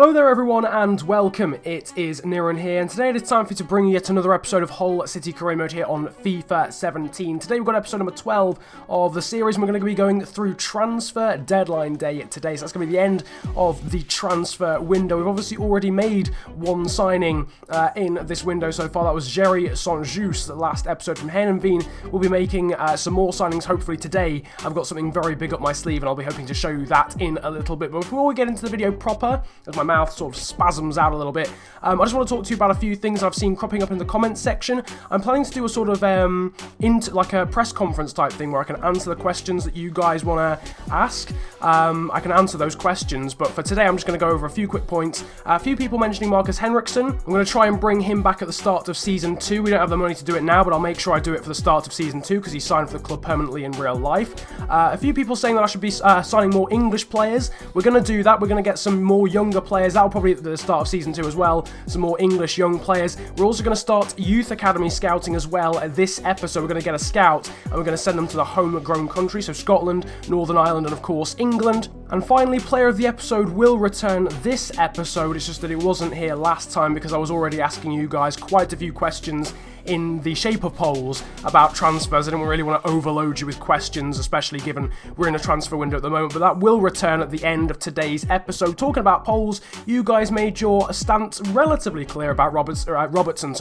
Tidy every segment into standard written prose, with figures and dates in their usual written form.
Hello there everyone and welcome, it is Niran here, and today it is time for you to bring you yet another episode of Hull City Career Mode here on FIFA 17. Today we've got episode number 12 of the series, and we're going to be going through transfer deadline day today, so that's going to be the end of the transfer window. We've obviously already made one signing in this window so far. That was Jerry Saint-Just, the last episode from Hen and Veen. We'll be making some more signings hopefully today. I've got something very big up my sleeve and I'll be hoping to show you that in a little bit. But before we get into the video proper, as my mouth sort of spasms out a little bit, I just want to talk to you about a few things I've seen cropping up in the comments section. I'm planning to do a sort of like a press conference type thing where I can answer the questions that you guys want to ask. I can answer those questions, but for today I'm just going to go over a few quick points. A few people mentioning Marcus Henriksen. I'm going to try and bring him back at the start of Season 2. We don't have the money to do it now, but I'll make sure I do it for the start of Season 2 because he's signed for the club permanently in real life. A few people saying that I should be signing more English players. We're going to do that. We're going to get some more younger players. That'll probably at the start of Season 2 as well. Some more English young players. We're also going to start Youth Academy scouting as well. This episode we're going to get a scout and we're going to send them to the homegrown country, so Scotland, Northern Ireland and of course England. And finally, player of the episode will return this episode. It's just that it wasn't here last time because I was already asking you guys quite a few questions in the shape of polls about transfers. I didn't really want to overload you with questions, especially given we're in a transfer window at the moment, but that will return at the end of today's episode. Talking about polls, you guys made your stance relatively clear about Robertson.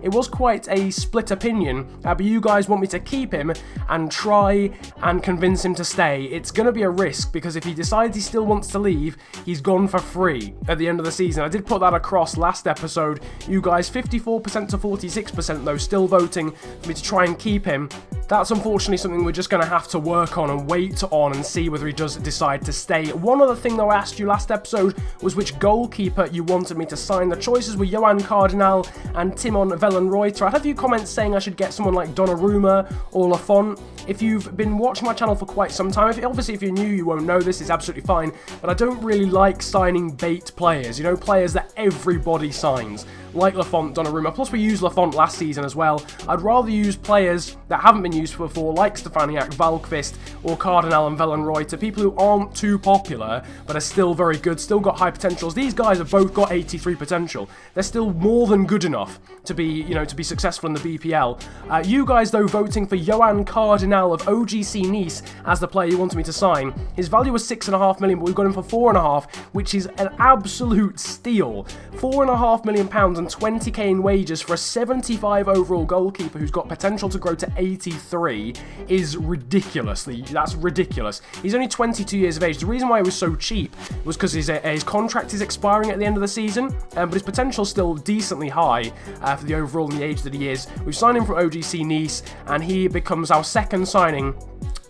It was quite a split opinion, but you guys want me to keep him and try and convince him to stay. It's going to be a risk because if he decides he still wants to leave, he's gone for free at the end of the season. I did put that across last episode. You guys 54% to 46% though still voting for me to try and keep him. That's unfortunately something we're just going to have to work on and wait on and see whether he does decide to stay. One other thing though I asked you last episode was which goalkeeper you wanted me to sign. The choices were Johan Cardinal and Timon Valen. I had a few comments saying I should get someone like Donnarumma or Lafont. If you've been watching my channel for quite some time, obviously if you're new you won't know this, is absolutely fine, but I don't really like signing bait players, you know, players that everybody signs, like Lafont, Donnarumma, plus we used Lafont last season as well. I'd rather use players that haven't been used before, like Stefaniak, Valkvist, or Cardinal and Valen, people who aren't too popular, but are still very good, still got high potentials. These guys have both got 83 potential. They're still more than good enough to be, you know, to be successful in the BPL. You guys, though, voting for Johan Cardinal of OGC Nice as the player you wanted me to sign. His value was 6.5 million, but we've got him for 4.5, which is an absolute steal. £4.5 million and 20k in wages for a 75 overall goalkeeper who's got potential to grow to 83 is ridiculous. That's ridiculous. He's only 22 years of age. The reason why he was so cheap was because his contract is expiring at the end of the season, but his potential's still decently high for the overall and the age that he is. We've signed him from OGC Nice, and he becomes our second signing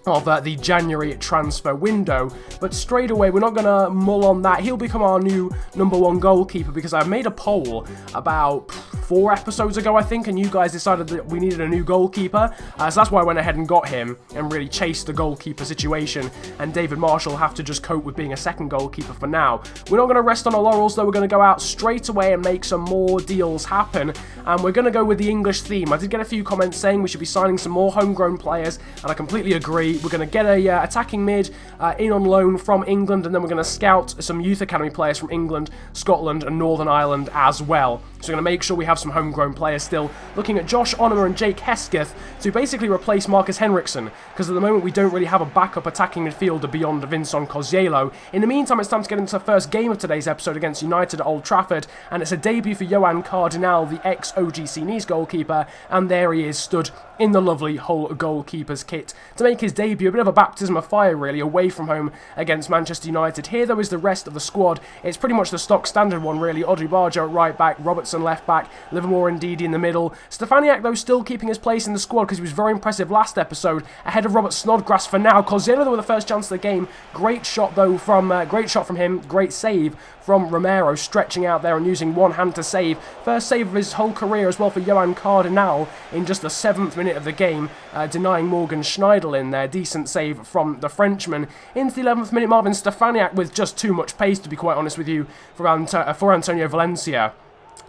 of the January transfer window, but straight away we're not going to mull on that. He'll become our new #1 goalkeeper because I made a poll about 4 episodes ago, I think, and you guys decided that we needed a new goalkeeper, so that's why I went ahead and got him and really chased the goalkeeper situation, and David Marshall will have to just cope with being a second goalkeeper for now. We're not going to rest on our laurels though. We're going to go out straight away and make some more deals happen, and we're going to go with the English theme. I did get a few comments saying we should be signing some more homegrown players, and I completely agree. We're going to get a attacking mid in on loan from England, and then we're going to scout some youth academy players from England, Scotland and Northern Ireland as well. So we're going to make sure we have some homegrown players still. Looking at Josh Onomer and Jake Hesketh to basically replace Marcus Henriksen, because at the moment we don't really have a backup attacking midfielder beyond Vincent Kozielo. In the meantime, it's time to get into the first game of today's episode against United at Old Trafford, and it's a debut for Johan Cardinal, the ex-OGC Nice goalkeeper, and there he is, stood in the lovely Hull goalkeeper's kit to make his debut. A bit of a baptism of fire, really, away from home against Manchester United. Here, though, is the rest of the squad. It's pretty much the stock standard one, really. Audrey Barjo at right back, Robertson left back, Livermore and Ndidi in the middle. Stefaniak, though, still keeping his place in the squad because he was very impressive last episode, ahead of Robert Snodgrass for now. Kozielo, though, with the first chance of the game. Great shot, though, from him. Great save from Romero, stretching out there and using one hand to save. First save of his whole career as well for Johan Cardinal in just the 7th minute of the game, denying Morgan Schneidel in there. Decent save from the Frenchman. Into the 11th minute, Marvin Stefaniak with just too much pace, to be quite honest with you, for Antonio Valencia.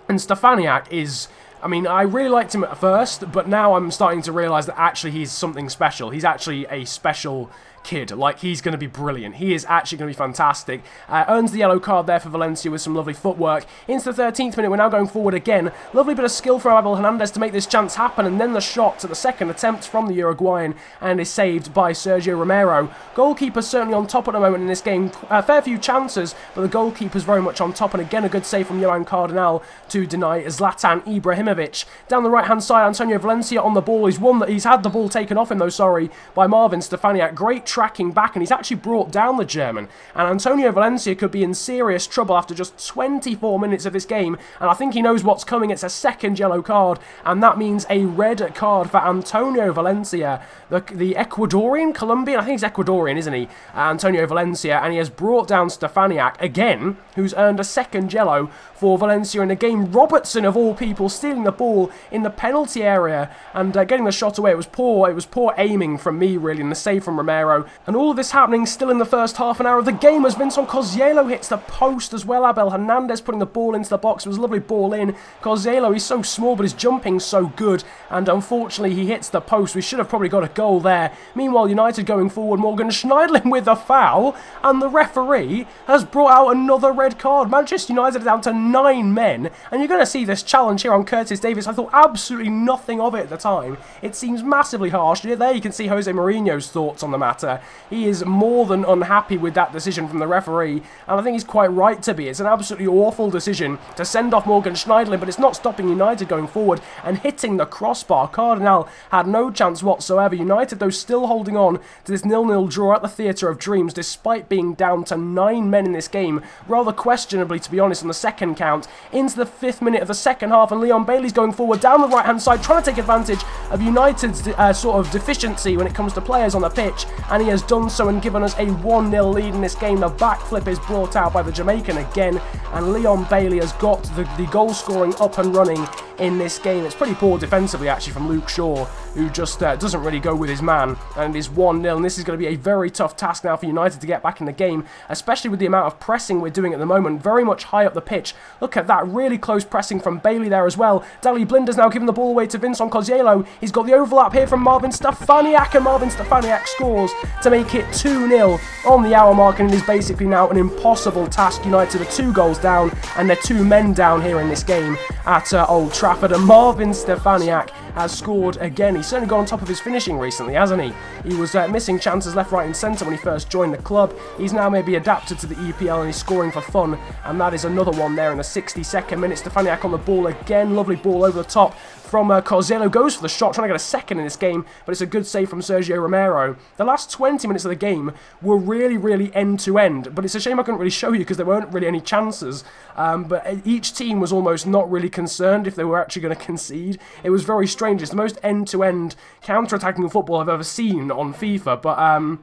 And Stefaniak is... I mean, I really liked him at first, but now I'm starting to realise that actually he's something special. He's actually a special kid. Like, he's going to be brilliant. He is actually going to be fantastic. Earns the yellow card there for Valencia with some lovely footwork. Into the 13th minute, we're now going forward again. Lovely bit of skill from Abel Hernandez to make this chance happen, and then the shot to the second attempt from the Uruguayan, and is saved by Sergio Romero. Goalkeeper certainly on top at the moment in this game. A fair few chances, but the goalkeeper's very much on top, and again a good save from Johan Cardinal to deny Zlatan Ibrahimovic. Down the right-hand side, Antonio Valencia on the ball. He's had the ball taken off him, though, by Marvin Stefaniak. Great tracking back, and he's actually brought down the German. And Antonio Valencia could be in serious trouble after just 24 minutes of this game, and I think he knows what's coming. It's a second yellow card, and that means a red card for Antonio Valencia, the Ecuadorian, Colombian, I think he's Ecuadorian, isn't he? Antonio Valencia, and he has brought down Stefaniak again, who's earned a second yellow for Valencia in the game. Robertson, of all people, stealing the ball in the penalty area and getting the shot away. It was poor aiming from me, really, and the save from Romero. And all of this happening still in the first half an hour of the game as Vincent Coziello hits the post as well. Abel Hernandez putting the ball into the box. It was a lovely ball in. Coziello, he's so small, but his jumping's so good, and unfortunately he hits the post. We should have probably got a goal there. Meanwhile, United going forward, Morgan Schneiderlin with a foul, and the referee has brought out another red card. Manchester United are down to 9 men, and you're going to see this challenge here on Curtis Davis. I thought absolutely nothing of it at the time. It seems massively harsh. There you can see Jose Mourinho's thoughts on the matter. He is more than unhappy with that decision from the referee, and I think he's quite right to be. It's an absolutely awful decision to send off Morgan Schneiderlin, but it's not stopping United going forward and hitting the crossbar. Cardinal had no chance whatsoever. United, though, still holding on to this 0-0 draw at the Theatre of Dreams, despite being down to 9 men in this game, rather questionably, to be honest, on the second count. Into the 5th minute of the second half, and Leon Bailey's going forward down the right-hand side, trying to take advantage of United's sort of deficiency when it comes to players on the pitch, and he has done so and given us a 1-0 lead in this game. The backflip is brought out by the Jamaican again, and Leon Bailey has got the goal scoring up and running in this game. It's pretty poor defensively, actually, from Luke Shaw, who just doesn't really go with his man, and it is 1-0, and this is going to be a very tough task now for United to get back in the game, especially with the amount of pressing we're doing at the moment, very much high up the pitch. Look at that, really close pressing from Bailey there as well. Dali Blinder's now giving the ball away to Vincent Coziello. He's got the overlap here from Marvin Stefaniak, and Marvin Stefaniak scores to make it 2-0 on the hour mark, and it is basically now an impossible task. United are 2 goals down, and they're 2 men down here in this game at Old Trafford, and Marvin Stefaniak has scored again. He's certainly got on top of his finishing recently, hasn't he? He was missing chances left, right and centre when he first joined the club. He's now maybe adapted to the EPL and he's scoring for fun, and that is another one there in the 62nd minute. Stefaniak on the ball again, lovely ball over the top from Coziello, goes for the shot, trying to get a second in this game, but it's a good save from Sergio Romero. The last 20 minutes of the game were really end-to-end, but it's a shame I couldn't really show you because there weren't really any chances, but each team was almost not really concerned if they were actually going to concede. It was very strange. It's the most end-to-end counter-attacking football I've ever seen on FIFA, but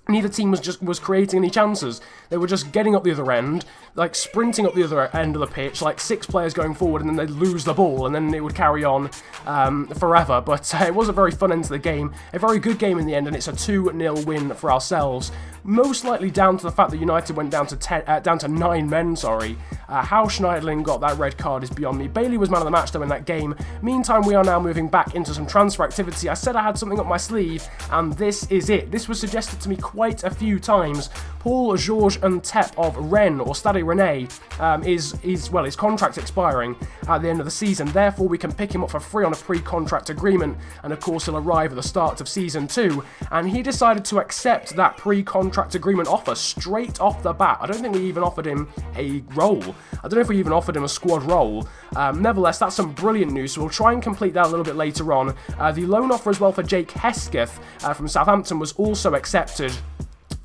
neither team was creating any chances. They were just getting up the other end, like sprinting up the other end of the pitch, like 6 players going forward, and then they'd lose the ball, and then it would carry on forever. But it was a very fun end to the game, a very good game in the end, and it's a 2-0 win for ourselves. Most likely down to the fact that United went down to 9 men. How Schneiderlin got that red card is beyond me. Bailey was man of the match though in that game. Meantime, we are now moving back into some transfer activity. I said I had something up my sleeve, and this is it. This was suggested to me quite a few times. Paul Georges Ntep of Rennes, or Stade Rennais, his contract's expiring at the end of the season. Therefore, we can pick him up for free on a pre-contract agreement, and of course he'll arrive at the start of Season 2. And he decided to accept that pre-contract agreement offer straight off the bat. I don't think we even offered him a role. I don't know if we even offered him a squad role. Nevertheless, that's some brilliant news, so we'll try and complete that a little bit later on. The loan offer as well for Jake Hesketh from Southampton was also accepted.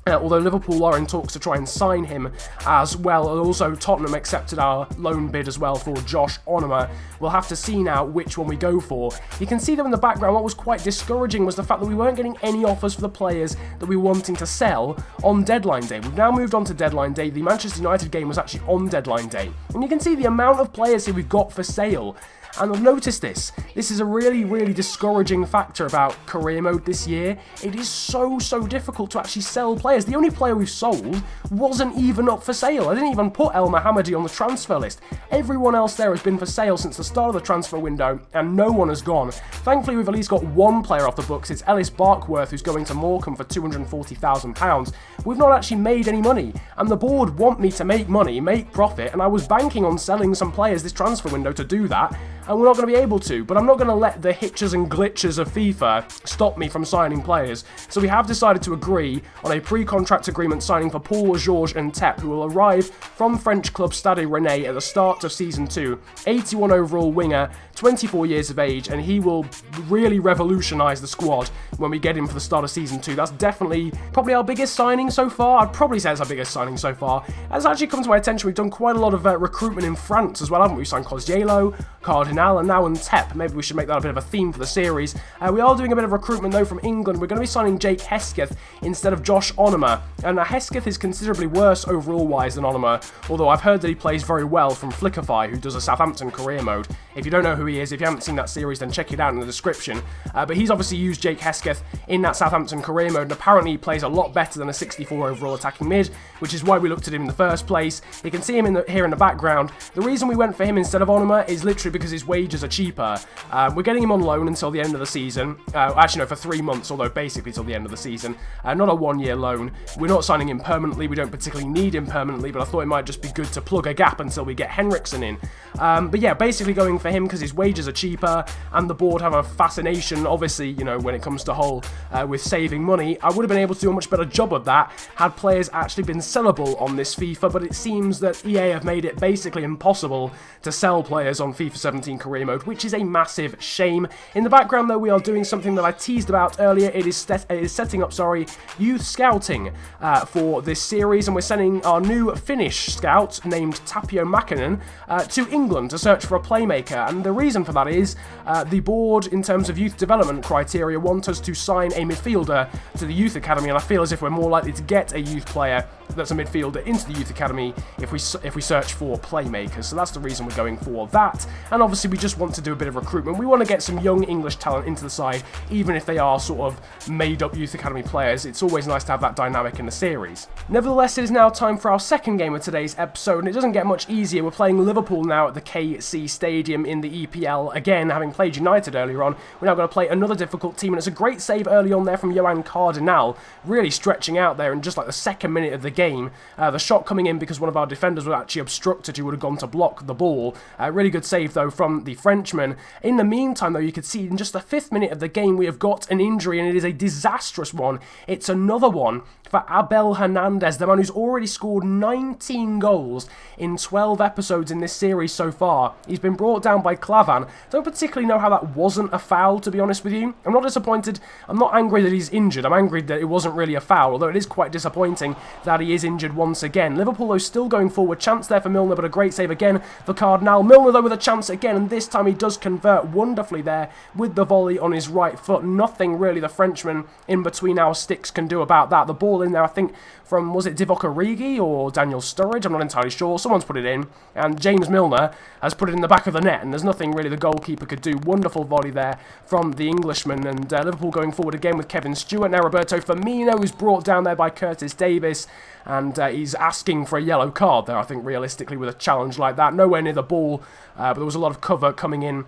Although Liverpool are in talks to try and sign him as well. Also, Tottenham accepted our loan bid as well for Josh Onuma. We'll have to see now which one we go for. You can see them in the background. What was quite discouraging was the fact that we weren't getting any offers for the players that we were wanting to sell on deadline day. We've now moved on to deadline day. The Manchester United game was actually on deadline day. And you can see the amount of players here we've got for sale. And I've noticed this is a really, really discouraging factor about career mode this year. It is so difficult to actually sell players. The only player we've sold wasn't even up for sale. I didn't even put El Mohammadi on the transfer list. Everyone else there has been for sale since the start of the transfer window, and no one has gone. Thankfully, we've at least got one player off the books. It's Ellis Barkworth, who's going to Morecambe for £240,000. We've not actually made any money, and the board want me to make money, make profit, and I was banking on selling some players this transfer window to do that, and we're not going to be able to. But I'm not going to let the hitches and glitches of FIFA stop me from signing players. So we have decided to agree on a pre-contract agreement signing for Paul, Georges and Tep, who will arrive from French club Stade Rennais at the start of Season 2. 81 overall winger, 24 years of age, and he will really revolutionise the squad when we get him for the start of Season 2. That's definitely probably our biggest signing so far. I'd probably say it's our biggest signing so far. As actually come to my attention, we've done quite a lot of recruitment in France as well, haven't we? We signed Cosciello, Cardinal, and now Tep. Maybe we should make that a bit of a theme for the series. We are doing a bit of recruitment though from England. We're going to be signing Jake Hesketh instead of Josh Onoma, and Hesketh is considerably worse overall wise than Onoma, although I've heard that he plays very well from Flickify, who does a Southampton career mode. If you don't know who he is, if you haven't seen that series, then check it out in the description. But he's obviously used Jake Hesketh in that Southampton career mode, and apparently he plays a lot better than a 64 overall attacking mid, which is why we looked at him in the first place. You can see him here in the background. The reason we went for him instead of Onoma is literally because his wages are cheaper. We're getting him on loan until the end of the season. Actually, no, for 3 months, although basically till the end of the season. Not a 1-year loan. We're not signing him permanently. We don't particularly need him permanently, but I thought it might just be good to plug a gap until we get Henriksen in. But yeah, basically going for him because his wages are cheaper, and the board have a fascination, obviously, you know, when it comes to Hull with saving money. I would have been able to do a much better job of that had players actually been sellable on this FIFA, but it seems that EA have made it basically impossible to sell players on FIFA 17 career mode, which is a massive shame. In the background though, we are doing something that I teased about earlier. It is setting up youth scouting for this series, and we're sending our new Finnish scout named Tapio Makinen to England to search for a playmaker. And the reason for that is the board, in terms of youth development criteria, want us to sign a midfielder to the youth academy, and I feel as if we're more likely to get a youth player that's a midfielder into the youth academy if we search for playmakers. So that's the reason we're going for that. And obviously we just want to do a bit of recruitment. We want to get some young English talent into the side, even if they are sort of made up youth academy players. It's always nice to have that dynamic in the series. Nevertheless, it is now time for our second game of today's episode, and it doesn't get much easier. We're playing Liverpool now at the KC Stadium in the EPL. Again, having played United earlier on, we're now going to play another difficult team, and it's a great save early on there from Johan Cardinal, really stretching out there in just like the second minute of the game. The shot coming in because one of our defenders was actually obstructed, who would have gone to block the ball. Really good save though from the Frenchman. In the meantime though, you could see in just the 5th minute of the game we have got an injury, and it is a disastrous one. It's another one for Abel Hernandez, the man who's already scored 19 goals in 12 episodes in this series so far. He's been brought down by Clavan. Don't particularly know how that wasn't a foul, to be honest with you. I'm not disappointed. I'm not angry that he's injured. I'm angry that it wasn't really a foul, although it is quite disappointing that he is injured once again. Liverpool, though, still going forward. Chance there for Milner, but a great save again for Cardinal. Milner, though, with a chance again, and this time he does convert wonderfully there with the volley on his right foot. Nothing really the Frenchman in between our sticks can do about that. The ball in there, I think, from, was it Devault or Daniel Sturridge? I'm not entirely sure. Someone's put it in, and James Milner has put it in the back of the net, and there's nothing really the goalkeeper could do. Wonderful volley there from the Englishman, and Liverpool going forward again with Kevin Stewart. Now Roberto Firmino is brought down there by Curtis Davis, and he's asking for a yellow card there, I think, realistically, with a challenge like that. Nowhere near the ball, but there was a lot of cover coming in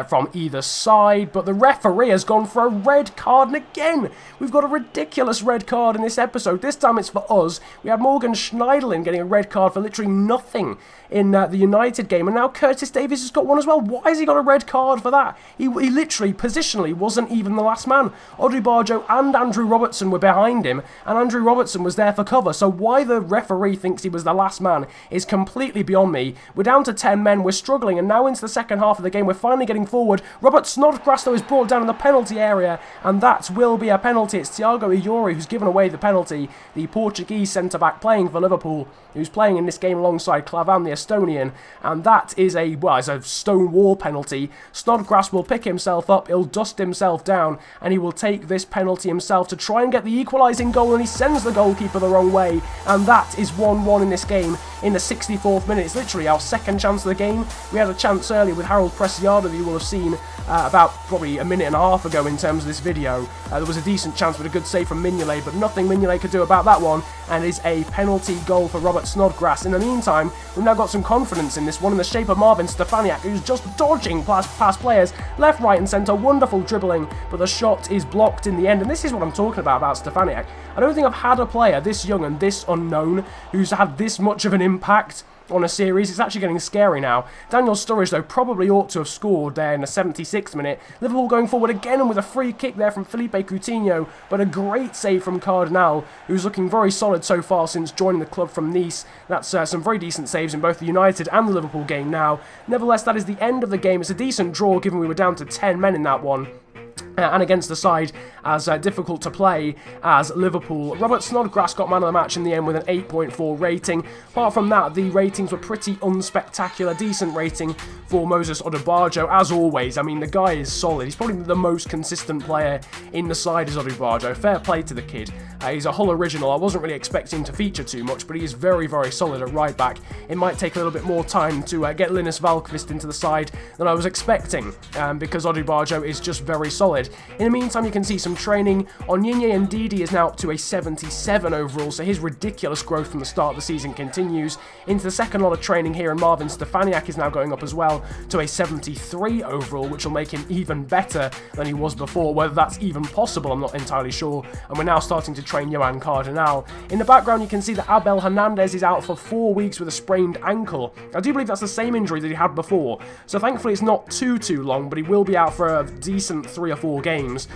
from either side, but the referee has gone for a red card, and again, we've got a ridiculous red card in this episode. This time it's for us. We had Morgan Schneiderlin getting a red card for literally nothing in the United game, and now Curtis Davies has got one as well. Why has he got a red card for that? He literally, positionally, wasn't even the last man. Audrey Barjo and Andrew Robertson were behind him, and Andrew Robertson was there for cover, so why the referee thinks he was the last man is completely beyond me. We're down to 10 men, we're struggling, and now into the second half of the game, we're finally getting getting forward. Robert Snodgrass, though, is brought down in the penalty area, and that will be a penalty. It's Thiago Iori who's given away the penalty, the Portuguese centre-back playing for Liverpool, who's playing in this game alongside Clavan, the Estonian, and that is a stone wall penalty. Snodgrass will pick himself up, he'll dust himself down, and he will take this penalty himself to try and get the equalising goal, and he sends the goalkeeper the wrong way, and that is 1-1 in this game in the 64th minute. It's literally our second chance of the game. We had a chance earlier with Harold Preciado that you will have seen about probably a minute and a half ago in terms of this video. There was a decent chance with a good save from Mignolet, but nothing Mignolet could do about that one, and is a penalty goal for Robert Snodgrass. In the meantime, we've now got some confidence in this one in the shape of Marvin Stefaniak, who's just dodging past players, left, right and centre, wonderful dribbling, but the shot is blocked in the end, and this is what I'm talking about Stefaniak. I don't think I've had a player this young and this unknown who's had this much of an impact on a series. It's actually getting scary now. Daniel Sturridge, though, probably ought to have scored there in the 76th minute. Liverpool going forward again, and with a free kick there from Felipe Coutinho, but a great save from Cardinal, who's looking very solid so far since joining the club from Nice. That's some very decent saves in both the United and the Liverpool game now. Nevertheless, that is the end of the game. It's a decent draw, given we were down to 10 men in that one. And against the side as difficult to play as Liverpool. Robert Snodgrass got man of the match in the end with an 8.4 rating. Apart from that, the ratings were pretty unspectacular. Decent rating for Moses Odubajo, as always. I mean, the guy is solid. He's probably the most consistent player in the side is Odubajo. Fair play to the kid. He's a Hull original. I wasn't really expecting him to feature too much, but he is very, very solid at right back. It might take a little bit more time to get Linus Valkvist into the side than I was expecting, because Odubajo is just very solid. In the meantime, you can see some training. Onyinye Ndidi is now up to a 77 overall, so his ridiculous growth from the start of the season continues. Into the second lot of training here, and Marvin Stefaniak is now going up as well to a 73 overall, which will make him even better than he was before. Whether that's even possible, I'm not entirely sure. And we're now starting to train Johan Cardinal. In the background, you can see that Abel Hernandez is out for 4 weeks with a sprained ankle. I do believe that's the same injury that he had before, so thankfully it's not too long, but he will be out for a decent 3 or 4 games,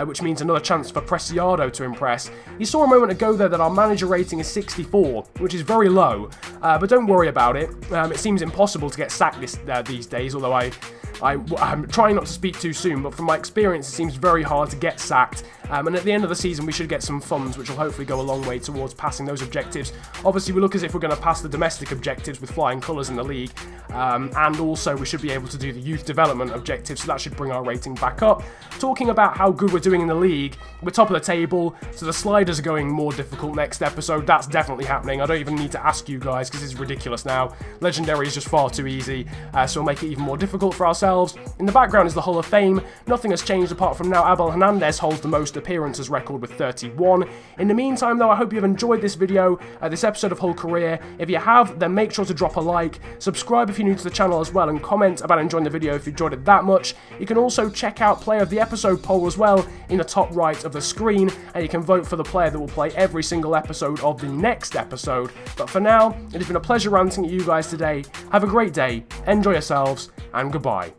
which means another chance for Preciado to impress. You saw a moment ago there that our manager rating is 64, which is very low, but don't worry about it. It seems impossible to get sacked these days, although I'm trying not to speak too soon, but from my experience it seems very hard to get sacked, and at the end of the season we should get some funds which will hopefully go a long way towards passing those objectives. Obviously we look as if we're going to pass the domestic objectives with flying colours in the league, and also we should be able to do the youth development objectives, so that should bring our rating back up. Talking about how good we're doing in the league, we're top of the table, so the sliders are going more difficult next episode. That's definitely happening. I don't even need to ask you guys because it's ridiculous now. Legendary is just far too easy, so we'll make it even more difficult for ourselves. In the background is the Hall of Fame. Nothing has changed apart from now Abel Hernandez holds the most appearances record with 31. In the meantime though, I hope you've enjoyed this video, this episode of Hull Career. If you have, then make sure to drop a like, subscribe if you're new to the channel as well, and comment about enjoying the video if you enjoyed it that much. You can also check out Player of the Episode poll as well in the top right of the screen, and you can vote for the player that will play every single episode of the next episode. But for now, it has been a pleasure ranting at you guys today. Have a great day, enjoy yourselves, and goodbye.